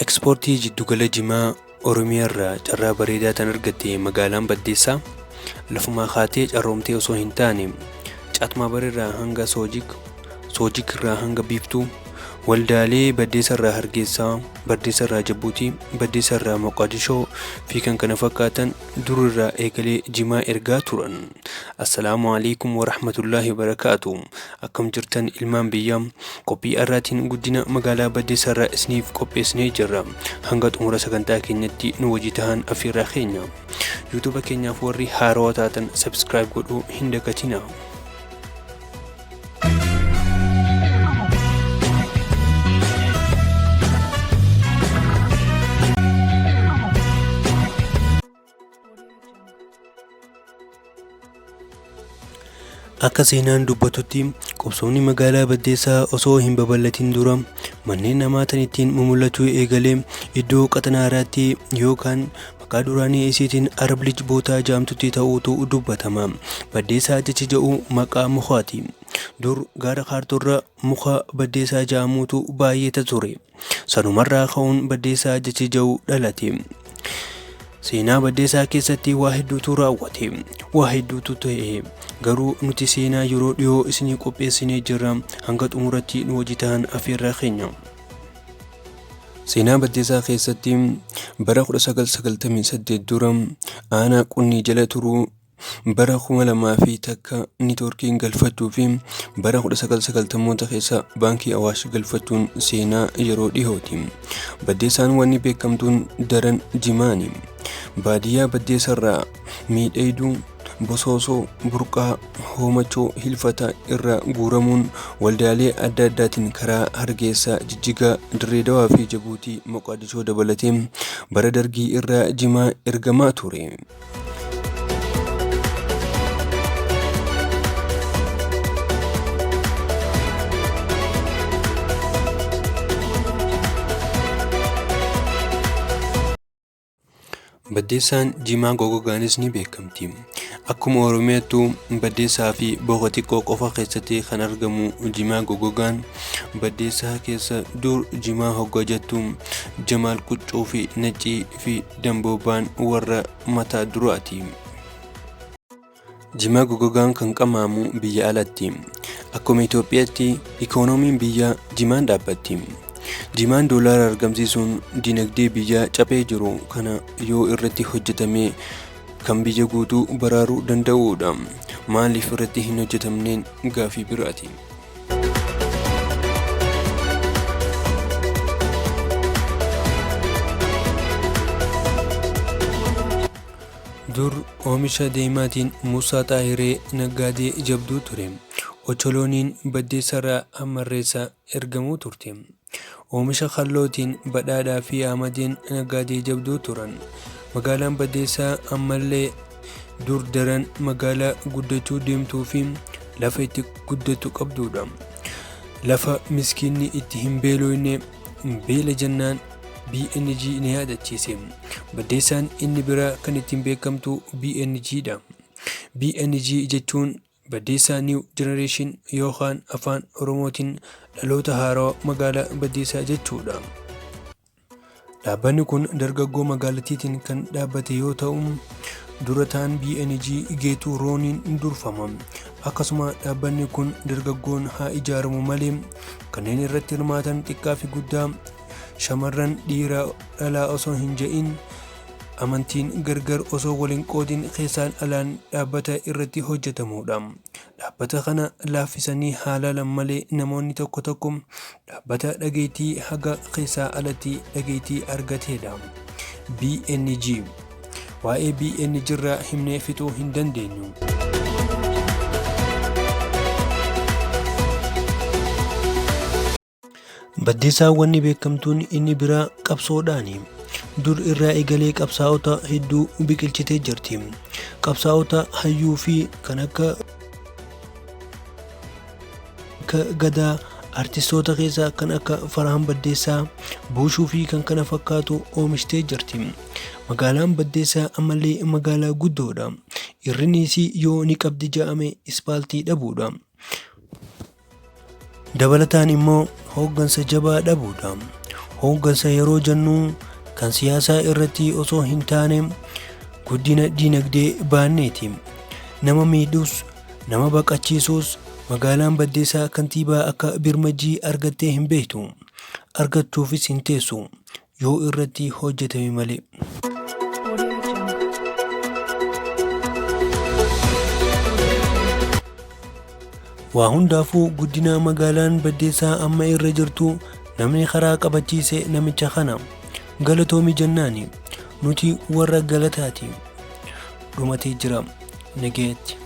Ekspoortii jiddugala Jimaa Oromiyaa irraa carraa bareedaa tan argatte magaalaan Baddeessaa lafumaa kaatee carroomtee osoo hin taane Caatmaa Bareerraa hanga Soojik irraa hanga Biiftuu waldaalee Baddeessaa irraa Hargeysaa, Baddeessaa irraa Jabuutii, Baddeessaa irraa Moqodishoo fi kan kana fakkaatan dur irraa eegalee Jimaa ergaa turan. Assalaamu alaikum warahmatullahi wabarakaatu. Akkam jirtan ilmaan biyyaa, qophii har'aatiin guddina magaalaa Baddeessaa irraa isiniif qopheessinee jirra. Hanga xumura sagantaa keenyatti nu wajji tahan afeerraa keenya. YouTube keenyaaf warri haarawaa taatan subscribe godhuu hin dagatinaa. Akka seenaan dubbatutti qubsoomni magaalaa Baddeessaa osoo hin babal'atin dura manneen namaatiin ittiin mul'atu eegalee iddoo qaxanaaraatti yookaan maqaa duraanii isiitiin Arablij bootaa jaamtutti ta'uutu dubbatama. Baddeessaa jechi jedhu maqaa mukaati. Dur gaara kaartorra muka Baddeessaa jaamuutu baay'ata ture. Sanumarraa ka'uun Baddeessaa jechi jedhu dhalate. Seenaa Baddeessaa keessatti waa hedduutu raawwate, waa hedduutu ta'e. Garuu nuti seenaa yeroo dhiyoo isinii qopheessinee jirra. Hanga xumuratti nu wajji tahan afeerraa keenya. Seenaa Baddeessaa keessatti bara 1998 dura aanaa Qunnii jala turuu, bara 2001 niitoorkiin galfattuu fi bara 1990 keessa baankii Awaash galfachuun seenaa yeroo dhiyooti. Baddeessaan wanni beekamtuun daran Jimaani. Baadiyyaa Baddeessaa irraa miidhayduu Bosoosoo, Burqaa, Hoomachoo, Hilfataa irraa guuramuun waldaalee adda addaatiin karaa Hargeysaa, Jijjigaa, Dirreedawaa fi Jabuutii, Moqodishoo dabalatee bara dargii irraa Jimaa ergamaa ture. Baddeessaan Jimaa goggogaanis ni beekamti. Akkuma Oromiyaattuu Baddeessaa fi Booqa xiqqoo qofa keessatti kan argamu Jimaa goggogaan Baddeessaa keessa dur Jimaa hoggaa jettu Jamaal Quccoo fi Naccii fi Damboobaan warra mataa duraati. Jimaa goggogaan kan qamaamu biyya alatti. Akkuma Itoophiyaatti ikoonomiin biyya Jimaan dhaabbatti. Jimaan doolaara argamsiisuun dinagdee biyyaa caphee jiru kana yoo irratti hojjetame kan biyya guutuu baraaruu danda'uudha. Maaliif irratti hin hojjetamneen gaafii biraati. Dur oomisha deemaatiin Muusaa Xaahiree naggaadee jabduu ture. Ocholooniin Baddeessaa irraa Hammarreessaa ergamuu turte. Oomisha kallootiin badhaadhaa fi Ahmadiin naggaadee jabduu turan. Magaalaan Baddeessaa ammallee dur daran magaalaa guddachuu deemtuu fi lafa itti guddatu qabdudha. Lafa miskiinni itti hin beelofne beela jennaan BNG ni yaadachiise. Baddeessaan inni biraa kan ittiin beekamtu BNG dha. BNG jechuun Baddeessaa New Generation yookaan afaan Oromootiin dhaloota haarawaa magaalaa Baddeessaa jechuudha. Dhaabbanni kun dargaggoo magaalattiitiin kan dhaabbate yoo ta'u, dura ta'an BNG Geetuu Rooniin durfama. Akkasuma dhaabbanni kun dargaggoon haa ijaaramu malee kanneen irratti hirmaatan xiqqaa fi guddaa, shamarran dhiiraa dhalaa osoo hin jedhin, amantiin gargar osoo waliin qoodin keessaan alaan dhaabbata irratti hojjetamudha. Dhaabbata kana laaffisanii haalaalan malee namoonni tokko tokko dhaabbata dhageettii haga keessaa alatti dhageettii argatedha. BNG waa'ee BNG irraa himnee fixuu hin dandeenyu. Baddeessaan wanni beekamtuun inni biraa qabsoodhaani. Dur irraa eegalee qabsaa'ota hedduu biqilchitee jirti. Qabsaa'ota hayyuu fi kan akka Gadaa, artistoota keessaa kan akka Farahaan Baddeessaa, Buushuu fi kan kana fakkaatu oomishtee jirti. Magaalaan Baddeessaa ammallee magaalaa guddoodha. Irriniis yoo ni qabdi jedhame ispaaltii dhabuudha. Dabalataan immoo hooggansa jabaa dhabuudha. Hooggansa yeroo jennu kan siyaasaa irratti osoo hin taane guddina dinagdee baanneeti. Nama miidhuus nama baqachiisuus magaalaan Baddeessaa kantiibaa akka birmajii argattee hin beektu. Argachuufis hin teessu yoo irratti hojjetame malee. Waa hundaafuu guddina magaalaan Baddeessaa amma irra jirtu namni karaa qabachiise namicha kana. Galatoomi jennaani nuti warra galataati. Dhumatee jira. Nageetti.